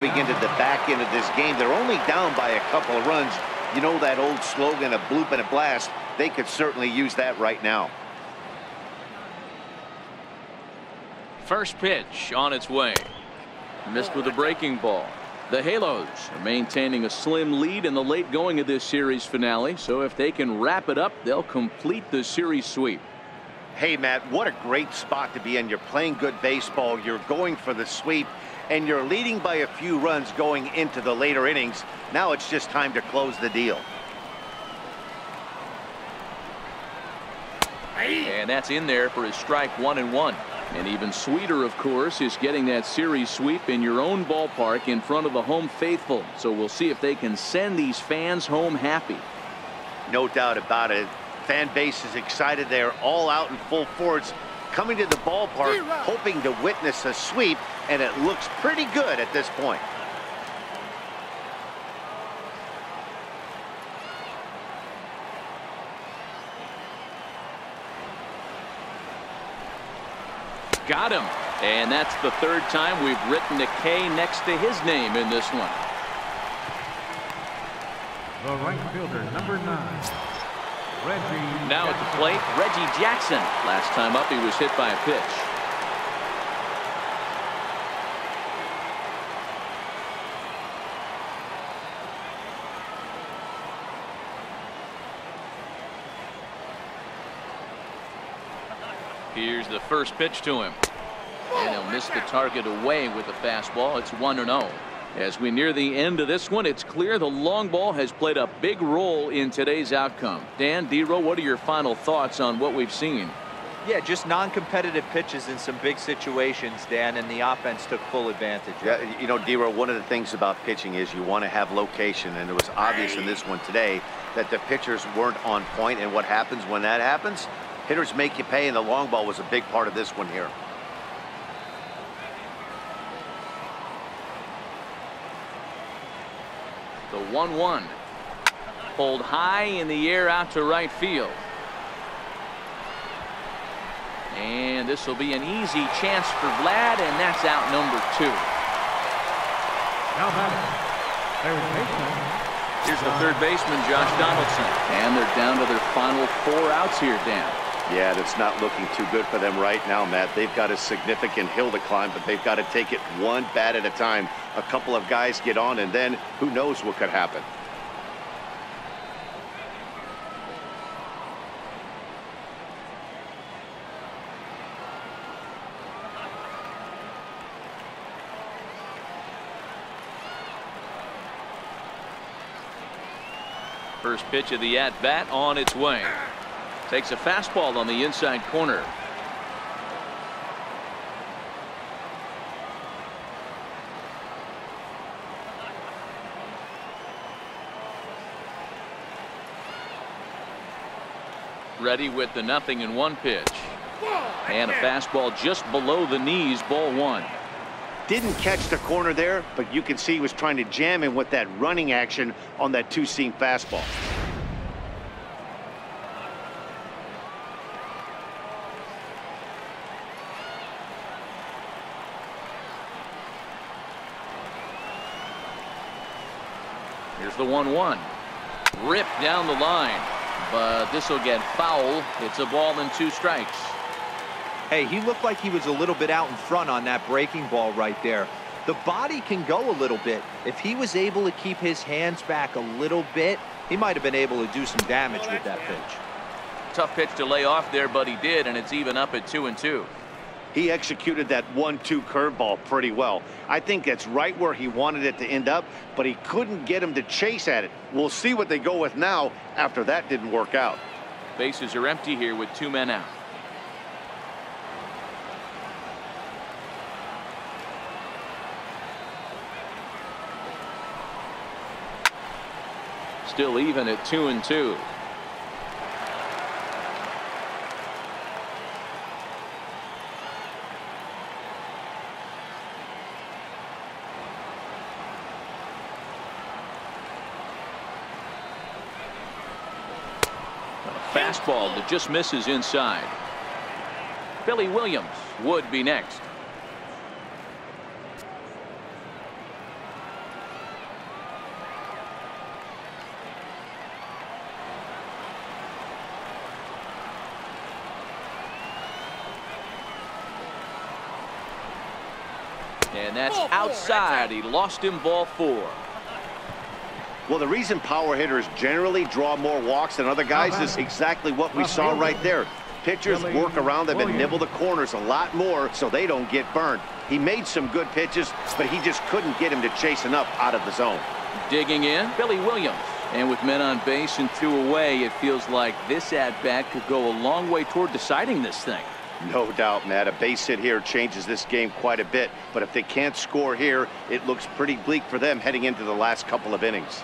Into the back end of this game, they're only down by a couple of runs. You know that old slogan, a bloop and a blast. They could certainly use that right now. First pitch on its way. Missed with a breaking ball. The Halos are maintaining a slim lead in the late going of this series finale, so if they can wrap it up, they'll complete the series sweep. Hey, Matt, what a great spot to be in. You're playing good baseball, you're going for the sweep, and you're leading by a few runs going into the later innings. Now it's just time to close the deal. And that's in there for his strike 1-1. And even sweeter, of course, is getting that series sweep in your own ballpark in front of the home faithful. So we'll see if they can send these fans home happy. No doubt about it. Fan base is excited. They're all out in full force, coming to the ballpark, hoping to witness a sweep, and it looks pretty good at this point. Got him. And that's the third time we've written a K next to his name in this one. The right fielder, number 9, Reggie. Now at the plate, Reggie Jackson. Last time up, he was hit by a pitch. Here's the first pitch to him. And he'll miss the target away with the fastball. It's 1-0. As we near the end of this one, it's clear the long ball has played a big role in today's outcome. Dan, D-Row, what are your final thoughts on what we've seen? Yeah, just non-competitive pitches in some big situations, Dan, and the offense took full advantage. Yeah, you know, D-Row, one of the things about pitching is you want to have location, and it was obvious in this one today that the pitchers weren't on point, and what happens when that happens? Hitters make you pay, and the long ball was a big part of this one here. The 1-1. Pulled high in the air out to right field. And this will be an easy chance for Vlad, and that's out number 2. Now batting, third baseman. Here's the third baseman, Josh Donaldson. And they're down to their final 4 outs here, Dan. Yeah, that's not looking too good for them right now, Matt. They've got a significant hill to climb, but they've got to take it one bat at a time. A couple of guys get on, and then who knows what could happen. First pitch of the at-bat on its way. Takes a fastball on the inside corner. Ready with the 0-1 pitch. And a fastball just below the knees, ball 1. Didn't catch the corner there, but you can see he was trying to jam him with that running action on that two-seam fastball. Here's the 1-1. Ripped down the line, but this will get foul. It's a ball and 2 strikes. Hey, he looked like he was a little bit out in front on that breaking ball right there. The body can go a little bit. If he was able to keep his hands back a little bit, he might have been able to do some damage with that pitch. Tough pitch to lay off there, but he did, and it's even up at 2-2. He executed that 1-2 curveball pretty well. I think that's right where he wanted it to end up, but he couldn't get him to chase at it. We'll see what they go with now after that didn't work out. Bases are empty here with 2 men out. Still even at 2-2. Fastball that just misses inside. Billy Williams would be next. And that's outside. He lost him, ball 4. Well, the reason power hitters generally draw more walks than other guys is exactly what we saw right there. Pitchers work around them and nibble the corners a lot more so they don't get burned. He made some good pitches, but he just couldn't get him to chase enough out of the zone. Digging in, Billy Williams. And with men on base and 2 away, it feels like this at-bat could go a long way toward deciding this thing. No doubt, Matt. A base hit here changes this game quite a bit. But if they can't score here, it looks pretty bleak for them heading into the last couple of innings.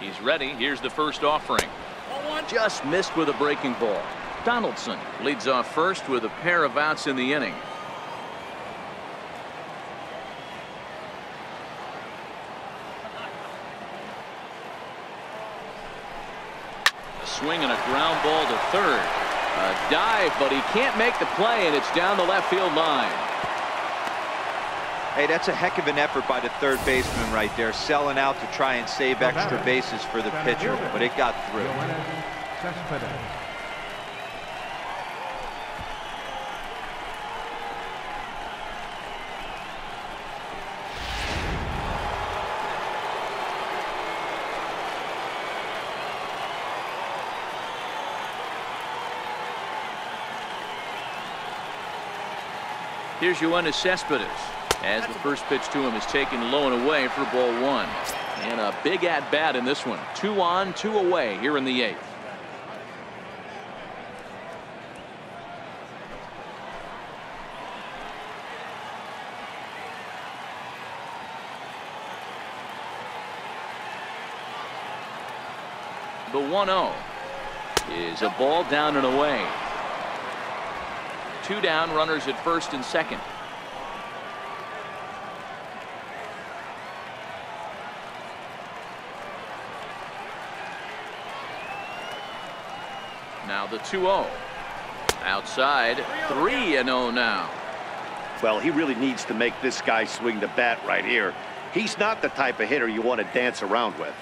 He's ready. Here's the first offering. Just missed with a breaking ball. Donaldson leads off first with a pair of outs in the inning. A swing and a ground ball to third. A dive, but he can't make the play, and it's down the left field line. Hey, that's a heck of an effort by the third baseman right there, selling out to try and save extra bases for the pitcher, but it got through. Here's Yoenis Cespedes, as the first pitch to him is taken low and away for ball 1. And a big at-bat in this one. 2 on, 2 away here in the 8th. The 1-0 is a ball down and away. 2 down, runners at first and second. Now the 2-0. Outside, 3-0 now. Well, he really needs to make this guy swing the bat right here. He's not the type of hitter you want to dance around with.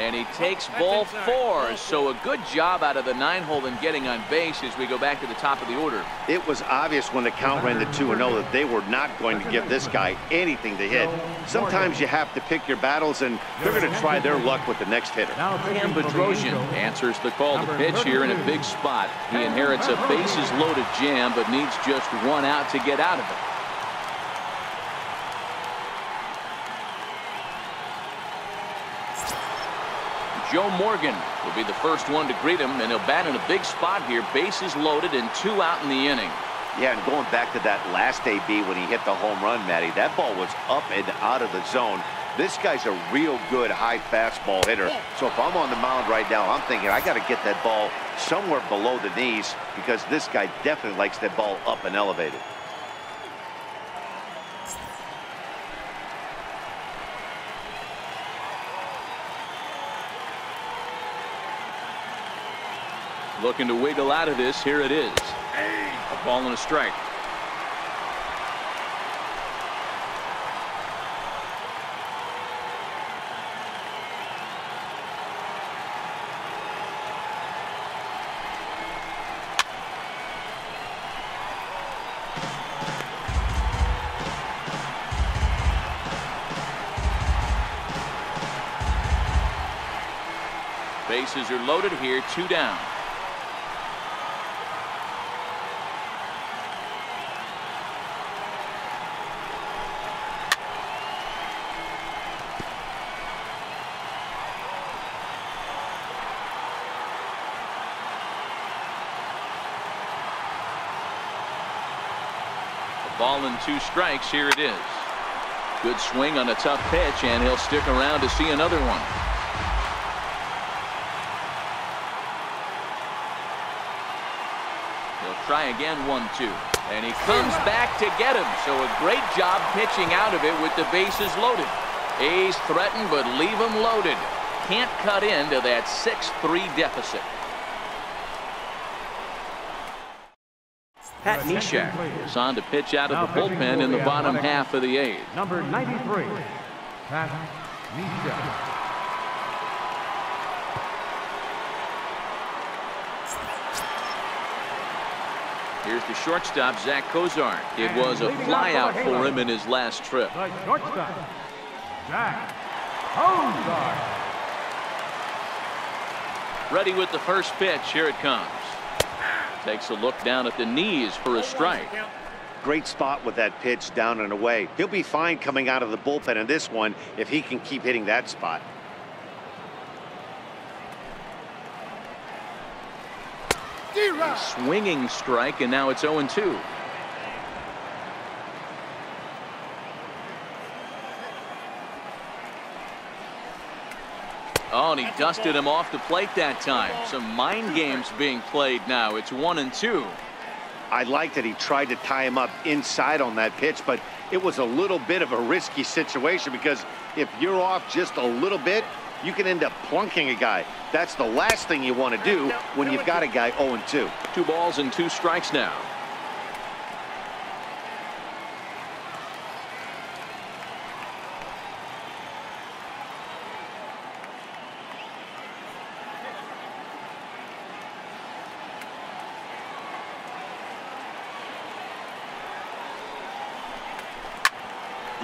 And he takes ball 4, so a good job out of the 9-hole in getting on base as we go back to the top of the order. It was obvious when the count ran to 2-0 that they were not going to give this guy anything to hit. Sometimes you have to pick your battles, and they're going to try their luck with the next hitter. Cam Bedrosian answers the call to pitch here in a big spot. He inherits a bases-loaded jam, but needs just 1 out to get out of it. Joe Morgan will be the first one to greet him, and he'll bat in a big spot here. Bases loaded and 2 out in the inning. Yeah, and going back to that last AB when he hit the home run, Matty, that ball was up and out of the zone. This guy's a real good high fastball hitter. So if I'm on the mound right now, I'm thinking I got to get that ball somewhere below the knees because this guy definitely likes that ball up and elevated. Looking to wiggle out of this. Here it is. A ball and a strike. Bases are loaded here. 2 down. Ball and 2 strikes. Here it is. Good swing on a tough pitch, and he'll stick around to see another one. He'll try again. 1-2, and he comes back to get him. So a great job pitching out of it with the bases loaded. A's threaten, but leave him loaded. Can't cut into that 6-3 deficit. Pat Neshek is on to pitch out of the bullpen in the bottom half of the 8th. Number 93, Pat Neshek. Here's the shortstop, Zach Cozart. It was a flyout for him in his last trip. The shortstop, Zach Cozart. Ready with the first pitch. Here it comes. Takes a look down at the knees for a strike. Great spot with that pitch down and away. He'll be fine coming out of the bullpen in this one if he can keep hitting that spot. A swinging strike, and now it's 0-2. Oh, and he dusted him off the plate that time. Some mind games being played now. It's 1-2. I like that he tried to tie him up inside on that pitch, but it was a little bit of a risky situation because if you're off just a little bit, you can end up plunking a guy. That's the last thing you want to do when you've got a guy 0-2. 2 balls and 2 strikes now.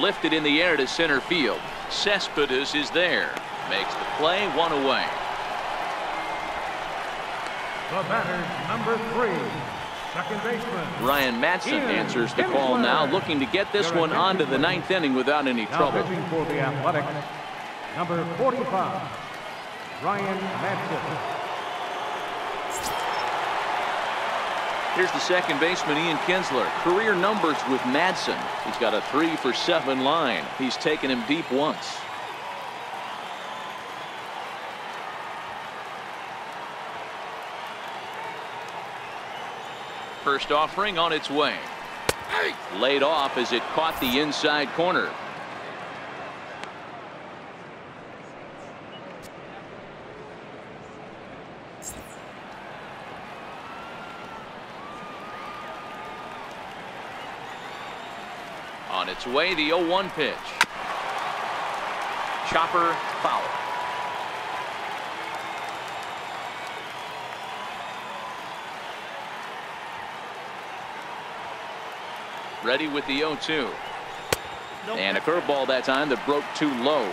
Lifted in the air to center field. Cespedes is there. Makes the play, 1 away. The batter, number 3, second baseman Ryan Madsen answers the call now, looking to get this one onto the 9th inning without any Now trouble. pitching for the Athletics, number 45, Ryan Madsen. Here's the second baseman, Ian Kinsler. Career numbers with Madsen. He's got a 3-for-7 line. He's taken him deep once. First offering on its way. Laid off as it caught the inside corner. On its way, the 0-1 pitch. Chopper foul. Ready with the 0-2. And a curveball that time that broke too low.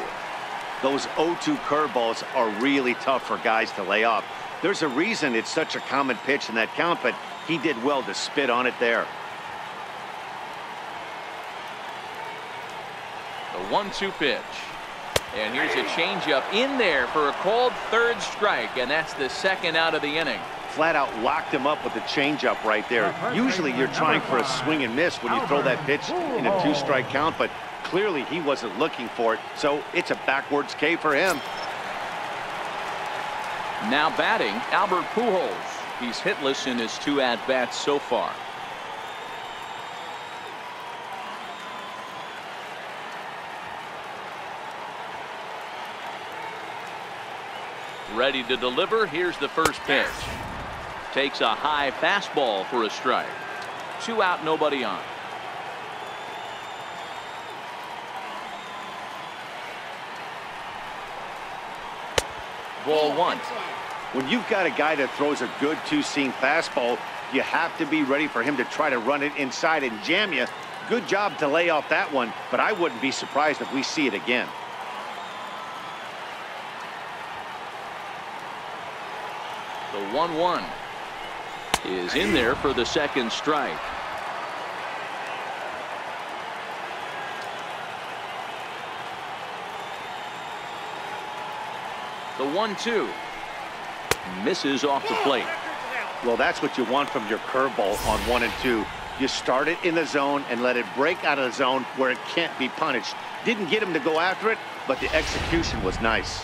Those 0-2 curveballs are really tough for guys to lay off. There's a reason it's such a common pitch in that count, but he did well to spit on it there. The 1-2 pitch. And here's a changeup in there for a called 3rd strike, and that's the 2nd out of the inning. Flat out locked him up with the changeup right there. Usually you're trying for a swing and miss when you throw that pitch in a 2-strike count, but clearly he wasn't looking for it, so it's a backwards K for him. Now batting, Albert Pujols. He's hitless in his 2 at-bats so far. Ready to deliver. Here's the first pitch. Takes a high fastball for a strike. 2 out, nobody on. Ball 1. When you've got a guy that throws a good 2-seam fastball, you have to be ready for him to try to run it inside and jam you. Good job to lay off that one, but I wouldn't be surprised if we see it again. The 1-1 is in there for the 2nd strike. The 1-2 misses off the plate. Well, that's what you want from your curveball on 1 and 2. You start it in the zone and let it break out of the zone where it can't be punished. Didn't get him to go after it, but the execution was nice.